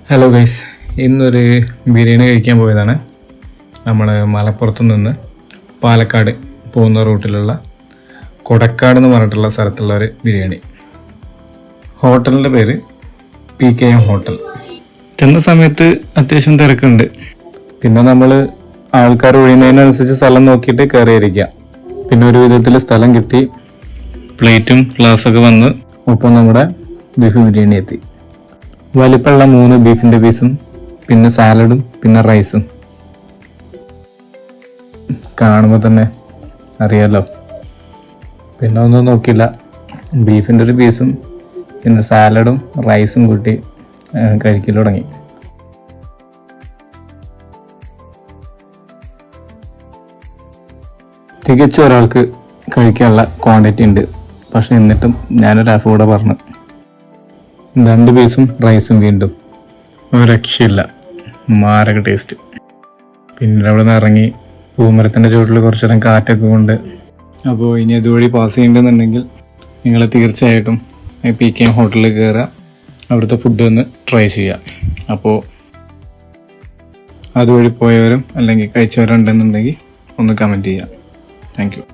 Hello guys, ഇന്നൊരു ബിരിയാണി കഴിക്കാൻ പോയതാണ്. നമ്മൾ മലപ്പുറത്ത് നിന്ന് പാലക്കാട് പോകുന്ന റൂട്ടിലുള്ള കൊടക്കാട് എന്ന് പറഞ്ഞിട്ടുള്ള സ്ഥലത്തുള്ള ഒരു ബിരിയാണി. ഹോട്ടലിൻ്റെ പേര് PKM ഹോട്ടൽ. ചെന്ന സമയത്ത് അത്യാവശ്യം തിരക്കുണ്ട്. പിന്നെ നമ്മൾ ആൾക്കാർ ഒഴിയുന്നതിനനുസരിച്ച് സ്ഥലം നോക്കിയിട്ട് കയറിയിരിക്കുക. പിന്നെ ഒരു വിധത്തിൽ സ്ഥലം കിട്ടി, പ്ലേറ്റും ഗ്ലാസ്സൊക്കെ വന്ന് ഒപ്പം നമ്മുടെ ബീഫ് ബിരിയാണി എത്തി. വലിപ്പമുള്ള 3 ബീഫിൻ്റെ പീസും പിന്നെ സാലഡും പിന്നെ റൈസും. കാണുമ്പോൾ തന്നെ അറിയാലോ. പിന്നെ ഒന്നും നോക്കില്ല, ബീഫിൻ്റെ ഒരു പീസും പിന്നെ സാലഡും റൈസും കൂട്ടി കഴിക്കൽ തുടങ്ങി. തികച്ചും ഒരാൾക്ക് കഴിക്കാനുള്ള ക്വാണ്ടിറ്റി ഉണ്ട്. പക്ഷെ എന്നിട്ടും ഞാനൊരു ഹാഫ് കൂടെ പറഞ്ഞു. 2 പീസും റൈസും വീണ്ടും ഒരു രക്ഷയില്ല, മാരക ടേസ്റ്റ്. പിന്നെ അവിടെ നിന്ന് ഇറങ്ങി പൂമരത്തിൻ്റെ ചുവട്ടിൽ കുറച്ചു നേരം കാറ്റൊക്കെ കൊണ്ട്. അപ്പോൾ ഇനി അതുവഴി പാസ് ചെയ്യേണ്ടതെന്നുണ്ടെങ്കിൽ നിങ്ങൾ തീർച്ചയായിട്ടും PKM ഹോട്ടലിൽ കയറുക, അവിടുത്തെ ഫുഡ് ഒന്ന് ട്രൈ ചെയ്യുക. അപ്പോൾ അതുവഴി പോയവരും അല്ലെങ്കിൽ കഴിച്ചവരുണ്ടെന്നുണ്ടെങ്കിൽ ഒന്ന് കമൻറ്റ് ചെയ്യുക. Thank you.